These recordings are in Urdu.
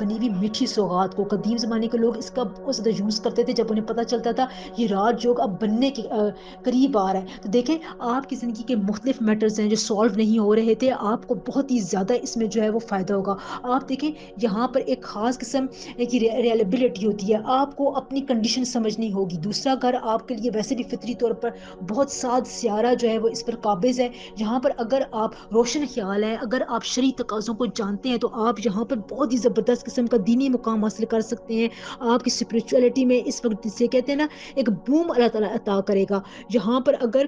بنی ہوئی میٹھی سوغات کو. قدیم زمانے کے لوگ اس کا بہت زیادہ یوز کرتے تھے جب انہیں پتہ چلتا تھا یہ راج یوگ اب بننے کے قریب آ رہا ہے. تو دیکھیں آپ کی زندگی کے مختلف میٹرز ہیں جو سالو نہیں ہو رہے تھے، آپ کو بہت ہی زیادہ اس میں جو ہے وہ فائدہ ہوگا. آپ دیکھیں یہاں پر ایک خاص قسم کی ریلیبلٹی ہوتی ہے، آپ کو اپنی کنڈیشن سمجھنی ہوگی. دوسرا گھر آپ کے لیے ویسے بھی فطری طور پر بہت ساد سیارہ جو ہے وہ اس پر قابض ہے، جہاں پر اگر آپ روشن خیال ہے، اگر آپ شرعی تقاضوں کو جانتے ہیں تو آپ یہاں پر بہت ہی زبردست قسم کا دینی مقام حاصل کر سکتے ہیں. آپ کی اسپرچولیٹی میں اس وقت جسے کہتے ہیں نا ایک بوم اللہ تعالیٰ عطا کرے گا. یہاں پر اگر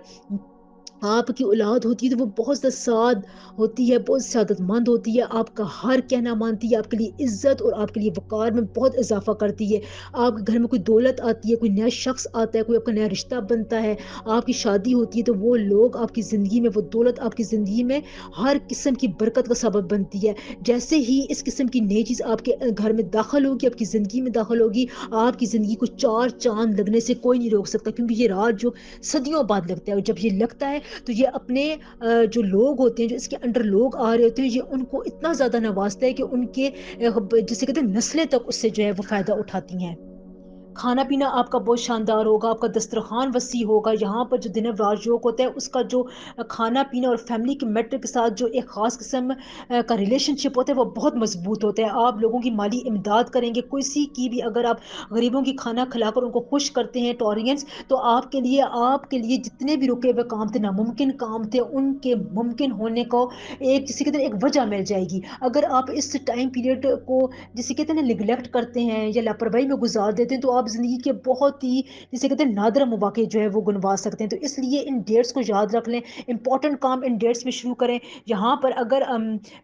آپ کی اولاد ہوتی ہے تو وہ بہت زیادہ ساد ہوتی ہے، بہت سعادت مند ہوتی ہے، آپ کا ہر کہنا مانتی ہے، آپ کے لیے عزت اور آپ کے لیے وقار میں بہت اضافہ کرتی ہے. آپ کے گھر میں کوئی دولت آتی ہے، کوئی نیا شخص آتا ہے، کوئی آپ کا نیا رشتہ بنتا ہے، آپ کی شادی ہوتی ہے تو وہ لوگ آپ کی زندگی میں، وہ دولت آپ کی زندگی میں ہر قسم کی برکت کا سبب بنتی ہے. جیسے ہی اس قسم کی نئی چیز آپ کے گھر میں داخل ہوگی، آپ کی زندگی میں داخل ہوگی، آپ کی زندگی کو چار چاند لگنے سے کوئی نہیں روک سکتا، کیونکہ یہ رات جو صدیوں بعد لگتا ہے، اور جب یہ لگتا ہے تو یہ اپنے جو لوگ ہوتے ہیں، جو اس کے انڈر لوگ آ رہے ہوتے ہیں، یہ ان کو اتنا زیادہ نوازتا ہے کہ ان کے جسے کہتے ہیں نسلیں تک اس سے جو ہے وہ فائدہ اٹھاتی ہیں. کھانا پینا آپ کا بہت شاندار ہوگا، آپ کا دسترخوان وسیع ہوگا. یہاں پر جو دنب راج یوگ ہوتا ہے اس کا جو کھانا پینا اور فیملی کے میٹر کے ساتھ جو ایک خاص قسم کا ریلیشن شپ ہوتا ہے وہ بہت مضبوط ہوتا ہے. آپ لوگوں کی مالی امداد کریں گے، کسی کی بھی اگر آپ غریبوں کی کھانا کھلا کر ان کو خوش کرتے ہیں ٹورینس، تو آپ کے لیے جتنے بھی رکے ہوئے کام تھے، ناممکن کام تھے، ان کے ممکن ہونے کو ایک کسی کے ایک وجہ مل جائے گی. اگر آپ اس ٹائم پیریڈ کو جسے کہتے ہیں نگلیکٹ کرتے ہیں یا لاپرواہی میں گزار دیتے ہیں تو آپ زندگی کے بہت ہی جسے کہتے ہیں نادر مواقع جو ہے وہ گنوا سکتے ہیں. تو اس لیے ان ڈیٹس کو یاد رکھ لیں، امپورٹنٹ کام ان ڈیٹس میں شروع کریں. یہاں پر اگر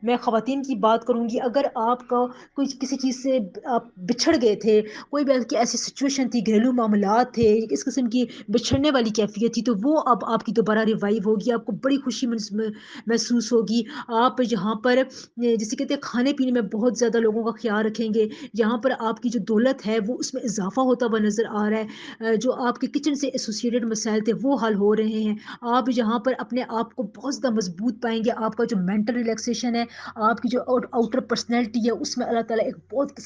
میں خواتین کی بات کروں گی، اگر آپ کا کوئی کسی چیز سے آپ بچھڑ گئے تھے، کوئی بھی ایسی سچویشن تھی، گھریلو معاملات تھے، اس قسم کی بچھڑنے والی کیفیت تھی، تو وہ اب آپ کی دوبارہ ریوائیو ہوگی، آپ کو بڑی خوشی محسوس ہوگی. آپ یہاں پر جسے کہتے ہیں کھانے پینے میں بہت زیادہ لوگوں کا خیال رکھیں گے. یہاں پر آپ کی جو دولت ہے وہ اس میں اضافہ ہوتا ہوا نظر آ رہا ہے. جو آپ کے کچن سے ایسوسیٹڈ مسائل تھے وہ حل ہو رہے ہیں. آپ یہاں پر اپنے آپ کو بہت زیادہ مضبوط پائیں گے. آپ کا جو مینٹل ریلیکسیشن ہے، آپ کی جو آؤٹر پرسنالٹی ہے، اس میں اللہ تعالیٰ ایک بہت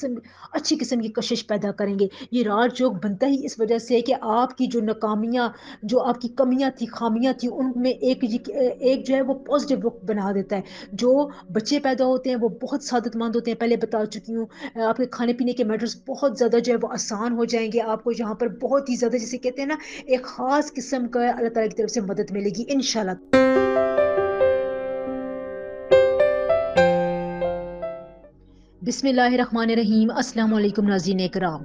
اچھی قسم کی کشش پیدا کریں گے. یہ راج یوگ بنتا ہی اس وجہ سے ہے کہ آپ کی جو ناکامیاں، جو آپ کی کمیاں تھی، خامیاں تھی، ان میں ایک جو ہے وہ پازیٹیو رخ بنا دیتا ہے. جو بچے پیدا ہوتے ہیں وہ بہت سعادت مند ہوتے ہیں، پہلے بتا چکی ہوں. آپ کے کھانے پینے کے میٹرز بہت زیادہ جو ہے وہ آسان ہو جائیں گے. آپ کو یہاں پر بہت ہی زیادہ جسے کہتے ہیں نا ایک خاص قسم کا اللہ تعالیٰ کی طرف سے مدد ملے گی انشاءاللہ. بسم اللہ الرحمن الرحیم. السلام علیکم ناظرین کرام.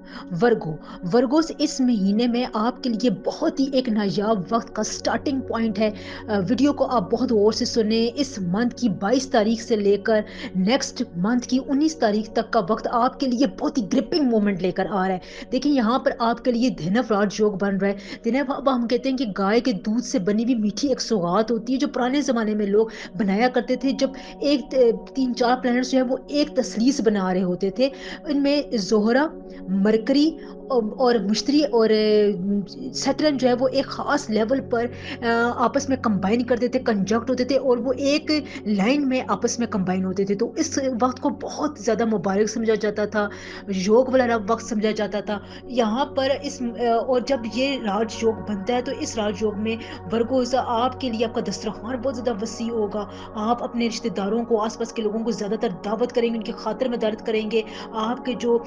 ورگوز اس مہینے میں آپ کے لیے بہت ہی ایک نایاب وقت کا سٹارٹنگ پوائنٹ ہے. ویڈیو کو آپ بہت غور سے سنیں. اس منتھ کی 22 تاریخ سے لے کر نیکسٹ منتھ کی 19 تاریخ تک کا وقت آپ کے لیے بہت ہی گرپنگ مومنٹ لے کر آ رہا ہے. دیکھیں یہاں پر آپ کے لیے دھنو راج یوگ بن رہا ہے. دھنو اب ہم کہتے ہیں کہ گائے کے دودھ سے بنی ہوئی میٹھی ایک سوغات ہوتی ہے جو پرانے زمانے میں لوگ بنایا کرتے تھے جب ایک 3-4 پلانٹس جو ہے وہ ایک تسلیس بنا رہے ہوتے تھے. ان میں زہرہ، مرکری اور مشتری اور سیٹرن جو ہے وہ ایک خاص لیول پر آپس میں کمبائن کرتے تھے، کنجکٹ ہوتے تھے اور وہ ایک لائن میں آپس میں کمبائن ہوتے تھے. تو اس وقت کو بہت زیادہ مبارک سمجھا جاتا تھا، یوگ والا وقت سمجھا جاتا تھا. یہاں پر اور جب یہ راج یوگ بنتا ہے تو اس راج یوگ میں ورگوزا آپ کے لیے آپ کا دسترخوان بہت زیادہ وسیع ہوگا. آپ اپنے رشتہ داروں کو، آس پاس کے لوگوں کو زیادہ تر دعوت کریں گے، ان کی خاطر میں درد کریں گے. آپ کے جو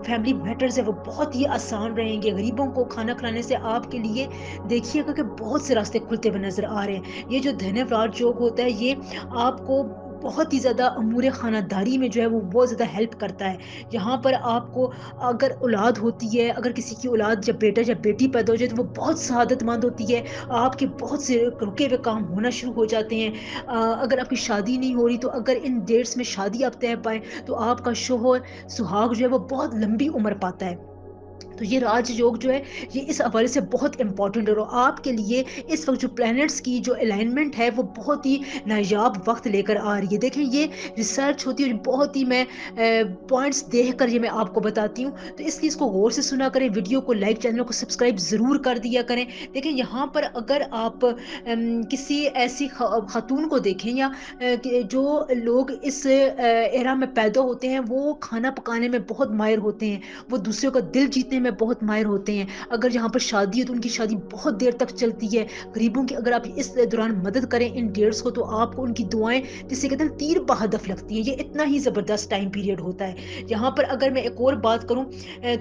فیملی میٹرز ہیں وہ بہت ہی آسان رہیں گے. غریبوں کو کھانا کھلانے سے آپ کے لیے دیکھیے گا کہ بہت سے راستے کھلتے ہوئے نظر آ رہے ہیں. یہ جو دھنو راج یوگ ہوتا ہے یہ آپ کو بہت ہی زیادہ امور خانہ داری میں جو ہے وہ بہت زیادہ ہیلپ کرتا ہے. یہاں پر آپ کو اگر اولاد ہوتی ہے، اگر کسی کی اولاد جب بیٹا یا بیٹی پیدا ہو جائے تو وہ بہت سعادت مند ہوتی ہے. آپ کے بہت سے رکے ہوئے کام ہونا شروع ہو جاتے ہیں. اگر آپ کی شادی نہیں ہو رہی تو اگر ان ڈیٹس میں شادی آپ طے پائیں تو آپ کا شوہر سہاگ جو ہے وہ بہت لمبی عمر پاتا ہے. تو یہ راج یوگ جو ہے یہ اس حوالے سے بہت امپورٹنٹ ہے، اور آپ کے لیے اس وقت جو پلینٹس کی جو الائنمنٹ ہے وہ بہت ہی نایاب وقت لے کر آ رہی ہے. دیکھیں یہ ریسرچ ہوتی ہے اور بہت ہی میں پوائنٹس دیکھ کر یہ میں آپ کو بتاتی ہوں، تو اس لیے اس کو غور سے سنا کریں، ویڈیو کو لائک، چینل کو سبسکرائب ضرور کر دیا کریں. دیکھیں یہاں پر اگر آپ کسی ایسی خاتون کو دیکھیں یا جو لوگ اس ایرا میں پیدا ہوتے ہیں وہ کھانا پکانے میں بہت ماہر ہوتے ہیں، وہ دوسروں کا دل جیتنے میں بہت ماہر ہوتے ہیں. اگر یہاں پر شادی ہے تو ان کی شادی بہت دیر تک چلتی ہے. غریبوں کی اگر آپ اس دوران مدد کریں ان ڈیٹس کو تو آپ کو ان کی دعائیں جسے کہتے ہیں تیر بہدف لگتی ہیں. یہ اتنا ہی زبردست ٹائم پیریڈ ہوتا ہے. یہاں پر اگر میں ایک اور بات کروں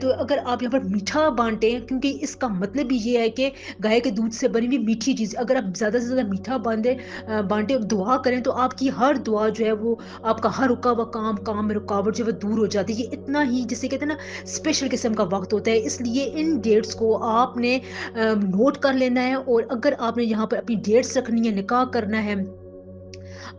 تو اگر آپ یہاں پر میٹھا بانٹیں، کیونکہ اس کا مطلب بھی یہ ہے کہ گائے کے دودھ سے بنی ہوئی میٹھی چیز اگر آپ زیادہ سے زیادہ میٹھا بانٹیں اور دعا کریں تو آپ کی ہر دعا جو ہے وہ آپ کا ہر رکا ہوا کام میں رکاوٹ جو ہے وہ دور ہو جاتی ہے. یہ اتنا ہی جسے کہتے ہیں نا اسپیشل قسم کا وقت ہوتا ہے. اس لیے ان ڈیٹس کو آپ نے نوٹ کر لینا ہے، اور اگر آپ نے یہاں پر اپنی ڈیٹس رکھنی ہے، نکاح کرنا ہے،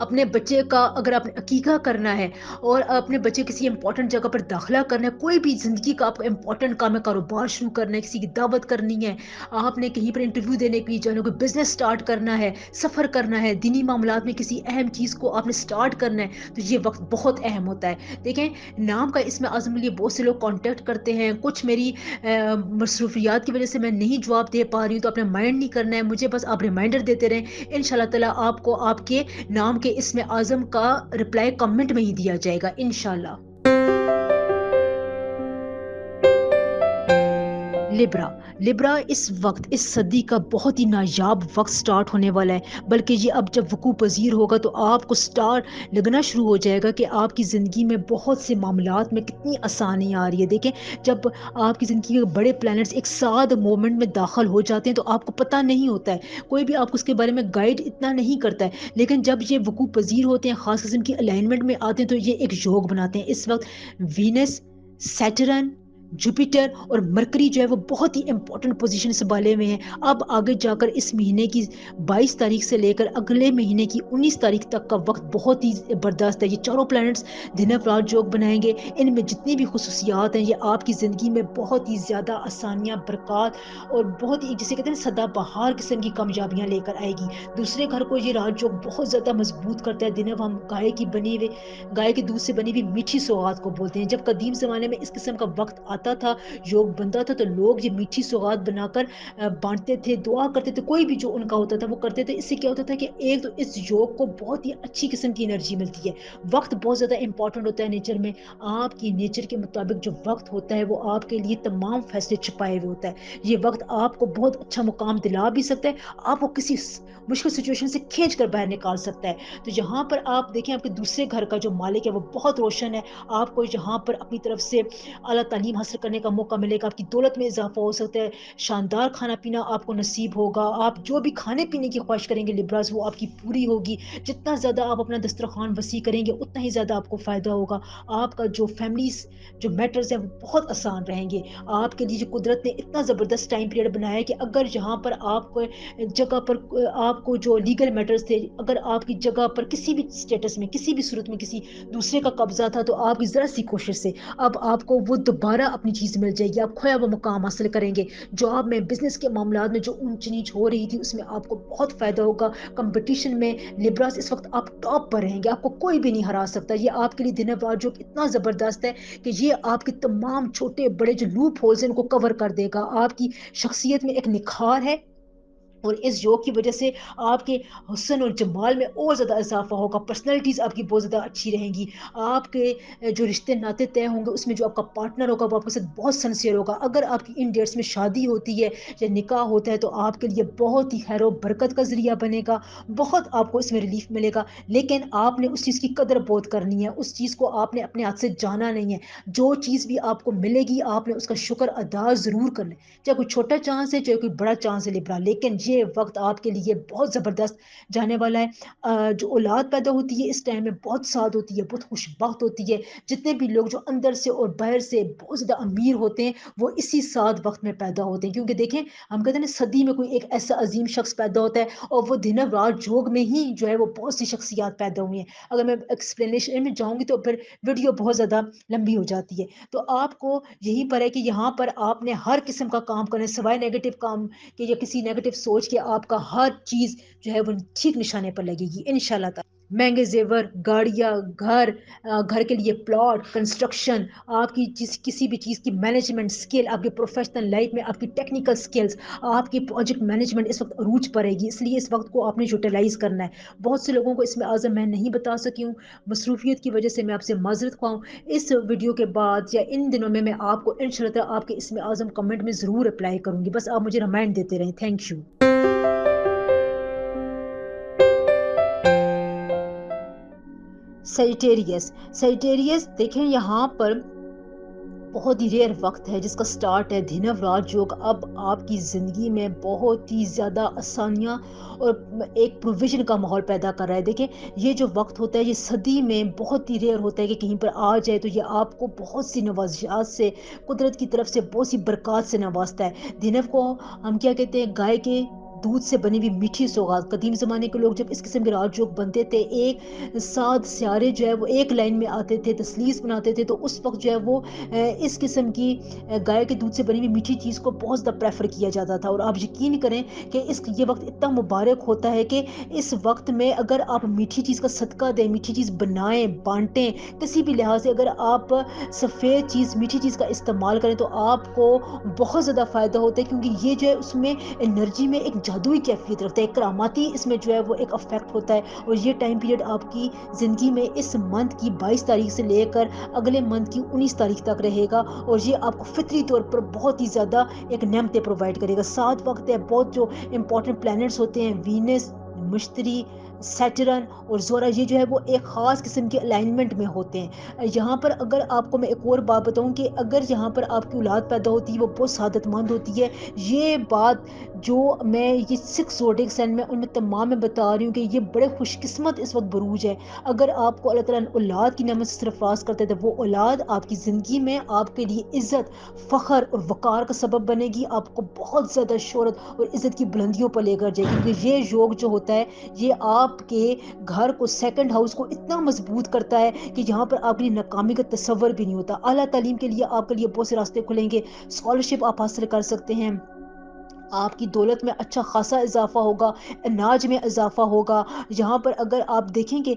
اپنے بچے کا اگر آپ نے عقیقہ کرنا ہے، اور اپنے بچے کسی امپورٹنٹ جگہ پر داخلہ کرنا ہے، کوئی بھی زندگی کا آپ کو امپورٹنٹ کام ہے، کاروبار شروع کرنا ہے، کسی کی دعوت کرنی ہے، آپ نے کہیں پر انٹرویو دینے کے لیے جانا ہے، کوئی بزنس سٹارٹ کرنا ہے، سفر کرنا ہے، دینی معاملات میں کسی اہم چیز کو آپ نے سٹارٹ کرنا ہے، تو یہ وقت بہت اہم ہوتا ہے. دیکھیں نام کا اسم اعظم لیے بہت سے لوگ کانٹیکٹ کرتے ہیں، کچھ میری مصروفیات کی وجہ سے میں نہیں جواب دے پا رہی ہوں، تو اپنا مائنڈ نہیں کرنا ہے مجھے، بس آپ ریمائنڈر دیتے رہیں. ان شاء اللہ تعالیٰ آپ کو آپ کے نام کے اسم اعظم کا رپلائی کمنٹ میں ہی دیا جائے گا انشاءاللہ. لبرا لبرا اس وقت اس صدی کا بہت ہی نایاب وقت سٹارٹ ہونے والا ہے، بلکہ یہ اب جب وقوع پذیر ہوگا تو آپ کو سٹارٹ لگنا شروع ہو جائے گا کہ آپ کی زندگی میں بہت سے معاملات میں کتنی آسانی آ رہی ہے. دیکھیں جب آپ کی زندگی کے بڑے پلانٹس ایک ساتھ مومنٹ میں داخل ہو جاتے ہیں تو آپ کو پتہ نہیں ہوتا ہے، کوئی بھی آپ کو اس کے بارے میں گائیڈ اتنا نہیں کرتا ہے، لیکن جب یہ وقوع پذیر ہوتے ہیں، خاص قسم کی الائنمنٹ میں آتے ہیں تو یہ ایک یوگ بناتے ہیں. اس وقت وینس، سیٹرن، جوپیٹر اور مرکری جو ہے وہ بہت ہی امپورٹنٹ پوزیشن سنبھالے ہوئے ہیں. اب آگے جا کر اس مہینے کی 22 تاریخ سے لے کر اگلے مہینے کی 19 تاریخ تک کا وقت بہت ہی زبردست ہے. یہ چاروں پلانٹس دن رات یوگ بنائیں گے. ان میں جتنی بھی خصوصیات ہیں یہ آپ کی زندگی میں بہت ہی زیادہ آسانیاں، برکات اور بہت ہی جسے کہتے ہیں سدا بہار قسم کی کامیابیاں لے کر آئے گی. دوسرے گھر کو یہ راج یوگ بہت زیادہ مضبوط کرتا ہے. ہم گائے کے دودھ سے بنی ہوئی میٹھی سوغات کو بولتے ہیں. جب قدیم زمانے میں اس قسم کا وقت آتا تھا، یوگ بنتا تھا، تو لوگ یہ میٹھی سوغات بنا کر بانٹتے تھے، دعا کرتے تھے، کوئی بھی جو ان کا ہوتا تھا وہ کرتے تھے. اس سے کیا ہوتا تھا کہ ایک تو اس یوگ کو بہت ہی اچھی قسم کی انرجی ملتی ہے. وقت بہت زیادہ امپورٹنٹ ہوتا ہے نیچر میں. آپ کی نیچر کے مطابق جو وقت ہوتا ہے وہ آپ کے لیے تمام فیصلے چھپائے ہوئے ہوتا ہے. یہ وقت آپ کو بہت اچھا مقام دلا بھی سکتا ہے، آپ کو کسی مشکل سچویشن سے کھینچ کر باہر نکال سکتا ہے. تو یہاں پر آپ دیکھیں آپ کے دوسرے گھر کا جو مالک ہے وہ بہت روشن ہے. آپ کو یہاں پر اپنی طرف سے اعلیٰ تعلیم حاصل کرنے کا موقع ملے گا. آپ کی دولت میں اضافہ ہو سکتا ہے. شاندار کھانا پینا آپ کو نصیب ہوگا. آپ جو بھی کھانے پینے کی خواہش کریں گے لبراز وہ آپ کی پوری ہوگی. جتنا زیادہ آپ اپنا دسترخوان وسیع کریں گے اتنا ہی زیادہ آپ کو فائدہ ہوگا. آپ کا جو فیملیز جو میٹرز ہیں وہ بہت آسان رہیں گے. آپ کے لیے جو قدرت نے اتنا زبردست ٹائم پیریڈ بنایا ہے کہ اگر یہاں پر آپ کو جگہ پر آپ کو جو لیگل میٹرز تھے، اگر آپ کی جگہ پر کسی بھی اسٹیٹس میں کسی بھی صورت میں کسی دوسرے کا قبضہ تھا تو آپ کی ذرا سی کوشش سے اب آپ کو وہ دوبارہ اپنی چیز مل جائے گی. آپ کھویا وہ مقام حاصل کریں گے. جاب میں، بزنس کے معاملات میں جو اونچ نیچ ہو رہی تھی اس میں آپ کو بہت فائدہ ہوگا. کمپٹیشن میں لبراس اس وقت آپ ٹاپ پر رہیں گے. آپ کو کوئی بھی نہیں ہرا سکتا. یہ آپ کے لیے دن رات جو اتنا زبردست ہے کہ یہ آپ کے تمام چھوٹے بڑے جو لوپ ہولز ہیں ان کو کور کر دے گا. آپ کی شخصیت میں ایک نکھار ہے، اور اس یوگ کی وجہ سے آپ کے حسن اور جمال میں اور زیادہ اضافہ ہوگا. پرسنالٹیز آپ کی بہت زیادہ اچھی رہیں گی. آپ کے جو رشتے ناطے طے ہوں گے اس میں جو آپ کا پارٹنر ہوگا وہ آپ کے ساتھ بہت سنسیئر ہوگا. اگر آپ کی ان ڈیٹس میں شادی ہوتی ہے یا نکاح ہوتا ہے تو آپ کے لیے بہت ہی خیر و برکت کا ذریعہ بنے گا. بہت آپ کو اس میں ریلیف ملے گا. لیکن آپ نے اس چیز کی قدر بہت کرنی ہے. اس چیز کو آپ نے اپنے ہاتھ سے جانا نہیں ہے. جو چیز بھی آپ کو ملے گی آپ نے اس کا شکر ادا ضرور کرنا ہے، چاہے کوئی چھوٹا چانس ہے چاہے کوئی بڑا چانس ہے لبرا. لیکن یہ وقت آپ کے لیے بہت زبردست جانے والا ہے. جو اولاد پیدا ہوتی ہے اس ٹائم میں بہت سعد ہوتی ہے, بہت خوش بخت ہوتی ہے. جتنے بھی لوگ جو اندر سے اور باہر سے بہت زیادہ امیر ہوتے ہیں وہ اسی سعد وقت میں پیدا ہوتے ہیں, کیونکہ دیکھیں ہم کہتے ہیں نا صدی میں کوئی ایک ایسا عظیم شخص پیدا ہوتا ہے, اور وہ دن رات جوگ میں ہی جو ہے وہ بہت سی شخصیات پیدا ہوئی ہیں. اگر میں ایکسپلینیشن میں جاؤں گی تو پھر ویڈیو بہت زیادہ لمبی ہو جاتی ہے. تو آپ کو یہی پر ہے کہ یہاں پر آپ نے ہر قسم کا کام کرنا ہے سوائے نیگیٹو کام کہ یا کسی نیگیٹو سوچ کے. آپ کا ہر چیز جو ہے وہ ٹھیک نشانے پر لگے گی انشاءاللہ تعالی. مہنگے زیور, گاڑیاں, گھر کے لیے پلاٹ, کنسٹرکشن, آپ کی کسی بھی چیز کی مینجمنٹ سکل, آپ کی پروفیشنل لائف میں آپ کی ٹیکنیکل سکلز, آپ کی پروجیکٹ مینجمنٹ اس وقت عروج پر رہے گی. اس لیے اس وقت کو آپ نے یوٹیلائز کرنا ہے. بہت سے لوگوں کو اس میں اعظم میں نہیں بتا سکی ہوں, مصروفیت کی وجہ سے میں آپ سے معذرت خواہ ہوں. اس ویڈیو کے بعد یا ان دنوں میں آپ کو انشاءاللہ تعالی آپ کے اس میں اعظم کمنٹ میں ضرور اپلائی کروں گی. بس آپ مجھے ریمائنڈ دیتے رہیں. Thank you. سیجیٹیریس دیکھیں یہاں پر بہت ہی ریئر وقت ہے جس کا سٹارٹ ہے دھنو رات جوگ. اب آپ کی زندگی میں بہت ہی زیادہ آسانیاں اور ایک پروویژن کا ماحول پیدا کر رہا ہے. دیکھیں یہ جو وقت ہوتا ہے یہ صدی میں بہت ہی ریئر ہوتا ہے کہ کہیں پر آ جائے تو یہ آپ کو بہت سی نوازشات سے, قدرت کی طرف سے بہت سی برکات سے نوازتا ہے. دھنو کو ہم کیا کہتے ہیں, گائے کے دودھ سے بنی ہوئی میٹھی سوغات. قدیم زمانے کے لوگ جب اس قسم کے رات جوگ بنتے تھے, ایک سات سیارے جو ہے وہ ایک لائن میں آتے تھے, تسلیس بناتے تھے, تو اس وقت جو ہے وہ اس قسم کی گائے کے دودھ سے بنی ہوئی میٹھی چیز کو بہت زیادہ پریفر کیا جاتا تھا. اور آپ یقین کریں کہ یہ وقت اتنا مبارک ہوتا ہے کہ اس وقت میں اگر آپ میٹھی چیز کا صدقہ دیں, میٹھی چیز بنائیں, بانٹیں, کسی بھی لحاظ سے اگر آپ سفید چیز میٹھی چیز کا استعمال کریں تو آپ کو بہت زیادہ فائدہ ہوتا ہے, کیونکہ یہ جو ہے اس میں انرجی میں ایک جادوئی کیفیت رکھتا ہے, ایک کراماتی اس میں جو ہے وہ ایک افیکٹ ہوتا ہے. اور یہ ٹائم پیریڈ آپ کی زندگی میں اس منتھ کی 22 تاریخ سے لے کر اگلے منتھ کی 19 تاریخ تک رہے گا, اور یہ آپ کو فطری طور پر بہت ہی زیادہ ایک نعمتیں پرووائڈ کرے گا. 7 وقت ہے, بہت جو امپورٹنٹ پلانٹس ہوتے ہیں وینس, مشتری, سیٹرن اور زورا, یہ جو ہے وہ ایک خاص قسم کے الائنمنٹ میں ہوتے ہیں. یہاں پر اگر آپ کو میں ایک اور بات بتاؤں کہ اگر یہاں پر آپ کی اولاد پیدا ہوتی ہے وہ بہت سعادت مند ہوتی ہے. یہ بات جو میں یہ 6 زوڈک سائن میں ان میں تمام میں بتا رہی ہوں کہ یہ بڑے خوش قسمت اس وقت بروج ہے. اگر آپ کو اللہ تعالیٰ اولاد کی نعمت سے سرفراز کرتے تو وہ اولاد آپ کی زندگی میں آپ کے لیے عزت, فخر اور وقار کا سبب بنے گی. آپ کو بہت زیادہ شہرت اور عزت کی بلندیوں پر لے کر جائے گی, کیونکہ یہ یوگ جو ہوتا ہے یہ آپ کے گھر کو, سیکنڈ ہاؤس کو اتنا مضبوط کرتا ہے کہ یہاں پر آپ کے لیے ناکامی کا تصور بھی نہیں ہوتا. اعلیٰ تعلیم کے لیے آپ کے لیے بہت سے راستے کھلیں گے, اسکالرشپ آپ حاصل کر سکتے ہیں, آپ کی دولت میں اچھا خاصا اضافہ ہوگا, اناج میں اضافہ ہوگا. یہاں پر اگر آپ دیکھیں کہ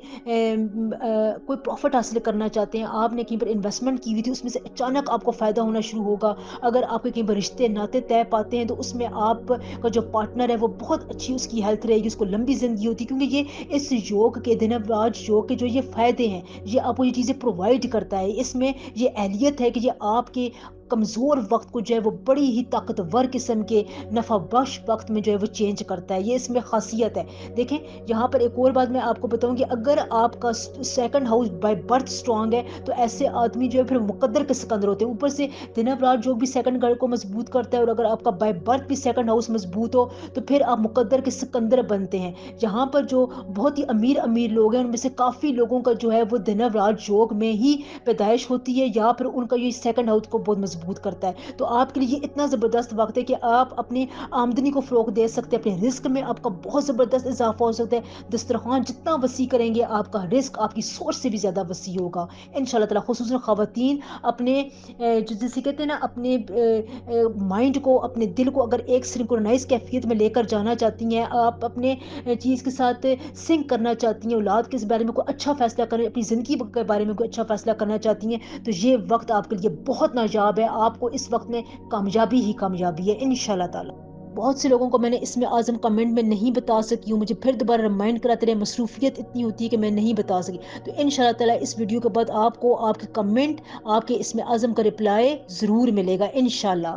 کوئی پروفٹ حاصل کرنا چاہتے ہیں, آپ نے کہیں پر انویسٹمنٹ کی ہوئی تھی, اس میں سے اچانک آپ کو فائدہ ہونا شروع ہوگا. اگر آپ کے کہیں پر رشتے ناطے طے پاتے ہیں تو اس میں آپ کا جو پارٹنر ہے وہ بہت اچھی اس کی ہیلتھ رہے گی, اس کو لمبی زندگی ہوتی ہے, کیونکہ یہ اس یوگ کے دھنو راج یوگ کے جو یہ فائدے ہیں یہ آپ کو یہ چیزیں پرووائڈ کرتا ہے. اس میں یہ اہلیت ہے کہ یہ آپ کے کمزور وقت کو جو ہے وہ بڑی ہی طاقتور قسم کے نفع بخش وقت میں جو ہے وہ چینج کرتا ہے. یہ اس میں خاصیت ہے. دیکھیں یہاں پر ایک اور بات میں آپ کو بتاؤں کہ اگر آپ کا second house by birth strong ہے تو ایسے آدمی جو ہے پھر مقدر کے سکندر ہوتے ہیں. اوپر سے دھنو راج جو بھی سیکنڈ گھر کو مضبوط کرتا ہے, اور اگر آپ کا بائی برتھ بھی سیکنڈ ہاؤس مضبوط ہو تو پھر آپ مقدر کے سکندر بنتے ہیں. یہاں پر جو بہت ہی امیر لوگ ہیں ان میں سے کافی لوگوں کا جو ہے وہ دھنو راج یوگ میں ہی پیدائش ہوتی ہے, یا پھر ان کا یہ سیکنڈ ہاؤس کو بہت مضبوط کرتا ہے. تو آپ کے لیے یہ اتنا زبردست وقت ہے کہ آپ اپنی آمدنی کو فروغ دے سکتے ہیں, اپنے رزق میں آپ کا بہت زبردست اضافہ ہو سکتا ہے. دسترخوان جتنا وسیع کریں گے آپ کا رزق آپ کی سوچ سے بھی زیادہ وسیع ہوگا انشاءاللہ تعالی. خصوصاً خواتین اپنے جسے کہتے ہیں نا اپنے مائنڈ کو, اپنے دل کو اگر ایک سنکرونائز کیفیت میں لے کر جانا چاہتی ہیں, آپ اپنے چیز کے ساتھ سنک کرنا چاہتی ہیں, اولاد کے بارے میں کوئی اچھا فیصلہ کریں, اپنی زندگی کے بارے میں کوئی اچھا فیصلہ کرنا چاہتی ہیں, تو یہ وقت آپ کے لیے بہت نایاب ہے. آپ کو اس وقت میں کامیابی ہی کامیابی ہے انشاءاللہ تعالی. بہت سے لوگوں کو میں نے اس میں اعظم کمنٹ میں نہیں بتا سکی ہوں, مجھے پھر دوبارہ ریمائنڈ کراتے رہے, مصروفیت اتنی ہوتی ہے کہ میں نہیں بتا سکی. تو انشاءاللہ تعالی اس ویڈیو کے بعد آپ کو آپ کے کمنٹ, آپ کے اس میں اعظم کا رپلائی ضرور ملے گا انشاءاللہ.